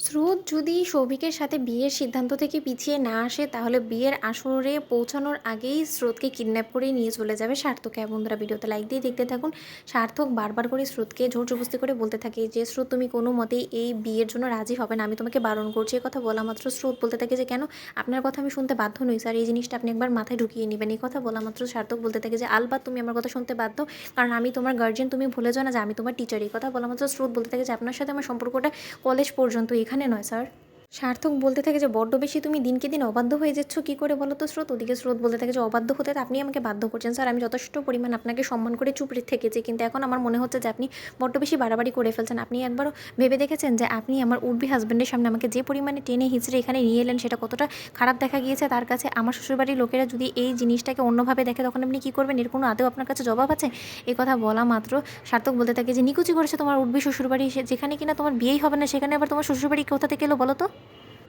স্রোত যদি সৌভিকের সাথে বিয়ের সিদ্ধান্ত থেকে পিছিয়ে না আসে তাহলে বিয়ের আসরে পৌঁছানোর আগেই স্রোতকে কিডন্যাপ করে নিয়ে চলে যাবে সার্থক। হ্যাঁ বন্ধুরা, ভিডিওতে লাইক দিয়ে দেখতে থাকুন। সার্থক বারবার করে স্রোতকে জোর জবরদস্তি করে বলতে থাকে যে স্রোত তুমি কোনো মতেই এই বিয়ের জন্য রাজি হবে না, আমি তোমাকে বারণ করছি। এই কথা বলা মাত্র স্রোত বলতে থাকে যে কেন, আপনার কথা আমি শুনতে বাধ্য নই স্যার, এই জিনিসটা আপনি একবার মাথায় ঢুকিয়ে নেবেন। এই কথা বলা মাত্র সার্থক বলতে থাকে যে আলবাত তুমি আমার কথা শুনতে বাধ্য, কারণ আমি তোমার গার্জিয়ান, তুমি ভুলে যাও না যে আমি তোমার টিচার। এই কথা বলা মাত্র স্রোত বলতে থাকে যে আপনার সাথে আমার সম্পর্কটা কলেজ পর্যন্ত, এখানে নয় স্যার। সার্থক বলতে থাকে যে বড্ড বেশি তুমি দিনকে দিন অবাধ্য হয়ে যাচ্ছ, কী করে বলো তো স্রোত। ওদিকে স্রোত বলতে থাকে যে অবাধ্য হতে তো আপনি আমাকে বাধ্য করছেন স্যার, আমি যথেষ্ট পরিমাণ আপনাকে সম্মান করে চুপ থেকেছি, কিন্তু এখন আমার মনে হচ্ছে যে আপনি বড্ড বেশি বাড়াবাড়ি করে ফেলছেন। আপনি একবারও ভেবে দেখেছেন যে আপনি আমার উডবি হাজব্যান্ডের সামনে আমাকে যে পরিমাণে টেনে হিঁচড়ে এখানে নিয়ে এলেন সেটা কতটা খারাপ দেখা গিয়েছে তার কাছে। আমার শ্বশুরবাড়ির লোকেরা যদি এই জিনিসটাকে অন্যভাবে দেখে তখন আপনি কী করবেন, এর কোনো আদৌ আপনার কাছে জবাব আছে? এই কথা বলা মাত্র সার্থক বলতে থাকে যে নিকুচি করেছে তোমার উডবি শ্বশুরবাড়ি, যেখানে কিনা তোমার বিয়েই হবে না সেখানে আবার তোমার শ্বশুরবাড়ি কোথা থেকে এলো বলো তো।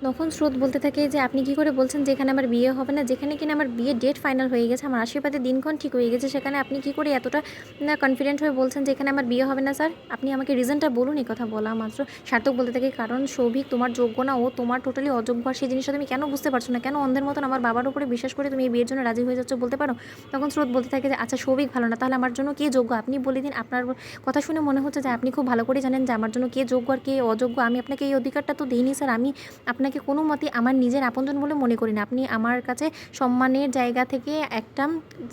তখন স্রোত বলতে থাকে যে আপনি কী করে বলছেন যেখানে আমার বিয়ে হবে না, যেখানে কিনা আমার বিয়ের ডেট ফাইনাল হয়ে গেছে, আমার আশীর্বাদের দিনক্ষণ ঠিক হয়ে গেছে, সেখানে আপনি কী করে এতটা না কনফিডেন্ট হয়ে বলছেন যে এখানে আমার বিয়ে হবে না স্যার? আপনি আমাকে রিজনটা বলুন। এই কথা বলা মাত্র সার্থক বলতে থাকে কারণ সৌভিক তোমার যোগ্য না, ও তোমার টোটালি অযোগ্য, আর সেই জিনিসটা তুমি কেন বুঝতে পারছো না? কেন অন্ধের মতন আমার বাবার উপরে বিশ্বাস করে তুমি এই বিয়ের জন্য রাজি হয়ে যাচ্ছ বলতে পারো? তখন স্রোত বলতে থাকে যে আচ্ছা সৌভিক ভালো না, তাহলে আমার জন্য কে যোগ্য আপনি বলে দিন। আপনার কথা শুনে মনে হচ্ছে যে আপনি খুব ভালো করে জানেন যে আমার জন্য কে যোগ্য আর কে অযোগ্য। আমি আপনাকে এই অধিকারটা তো দিইনি স্যার, আমি আপনাকে কোনো মতেই আমার নিজের আপনজন বলে মনে করি না। আপনি আমার কাছে সম্মানের জায়গা থেকে একটা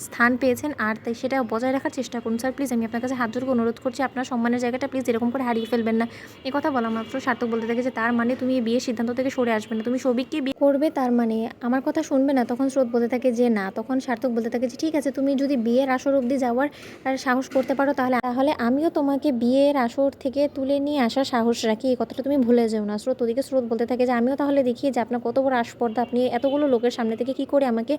স্থান পেয়েছেন, আর তাই সেটা বজায় রাখার চেষ্টা করুন স্যার। প্লিজ আমি আপনার কাছে হাত জোড় করে অনুরোধ করছি, আপনার সম্মানের জায়গাটা প্লিজ এরকম করে হারিয়ে ফেলবেন না। এই কথা বলা মাত্র সার্থক বলতে থাকে যে তার মানে তুমি এই বিয়ের সিদ্ধান্ত থেকে সরে আসবে না, তুমি সৌভিককে বিয়ে করবে, তার মানে আমার কথা শুনবে না? তখন স্রোত বলতে থাকে যে না। তখন সার্থক বলতে থাকে যে ঠিক আছে, তুমি যদি বিয়ের আসর অবধি যাওয়ার সাহস করতে পারো তাহলে তাহলে আমিও তোমাকে বিয়ের আসর থেকে তুলে নিয়ে আসার সাহস রাখি, এই কথাটা তুমি ভুলে যেও না স্রোত। ওদিকে স্রোত বলতে থাকে যে আমিও তাহলে দেখি যে আপনার কত বড় আস্পর্ধা, আপনি এতগুলো লোকের সামনে থেকে কী করে আমাকে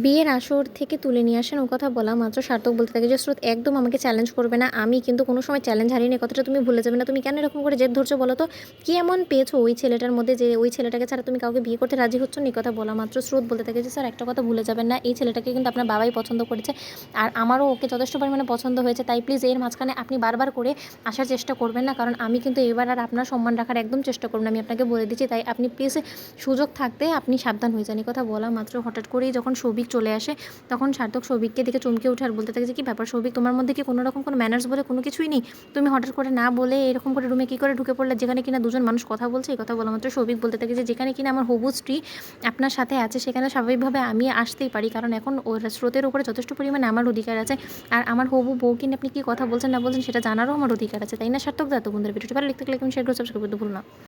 বিয়ের আসর থেকে তুলে নিয়ে আসেন। ও কথা বলা মাত্র সার্থক বলতে থাকে যে স্রোত একদম আমাকে চ্যালেঞ্জ করবে না, আমি কিন্তু কোনো সময় চ্যালেঞ্জ হারিনি, কথাটা তুমি ভুলে যাবে না। তুমি কেন এরকম করে জেদ ধরছো বলো তো? কি এমন পেয়েছো ওই ছেলেটার মধ্যে যে ওই ছেলেটাকে ছাড়া তুমি কাউকে বিয়ে করতে রাজি হচ্ছ না? এই কথা বলা মাত্র স্রোত বলতে থাকে যে স্যার একটা কথা ভুলে যাবেন না, এই ছেলেটাকে কিন্তু আপনার বাবাই পছন্দ করেছে, আর আমারও ওকে যথেষ্ট পরিমাণে পছন্দ হয়েছে, তাই প্লিজ এর মাঝখানে আপনি বারবার করে আসার চেষ্টা করবেন না, কারণ আমি কিন্তু এবার আর আপনার সম্মান রাখার একদম চেষ্টা করব না, আমি আপনাকে বলে দিচ্ছি। তাই আপনি প্লিজ সুযোগ থাকতে আপনি সাবধান হয়ে যান। এই কথা বলা মাত্র হঠাৎ করেই যখন সৌভিক চলে আসে তখন সার্থক সৌভিককে দেখে চমকে ওঠে আর বলতে থাকে যে কী ব্যাপার সৌভিক, তোমার মধ্যে কি কোনো রকম কোনো ম্যানার্স বলে কোনো কিছুই নেই? তুমি হঠাৎ করে না বলে এরকম করে রুমে কী করে ঢুকে পড়লে যেখানে কিনা দুজন মানুষ কথা বলছে? এই কথা বলা মাত্র সৌভিক বলতে থাকে যে যেখানে কিনা আমার হবু স্ত্রী আপনার সাথে আছে সেখানে স্বাভাবিকভাবে আমি আসতেই পারি, কারণ এখন ওর স্রোতের উপরে যথেষ্ট পরিমাণে আমার অধিকার আছে, আর আমার হবু বউ কিনে আপনি কী কথা বলছেন না বলছেন সেটা জানারও আমার অধিকার আছে, তাই না সার্থক দা? তো বন্ধুরা ভিডিওটি ভালো লিখতে গেলে শেয়ার করে সাবস্ক্রাইব করতে ভুল না।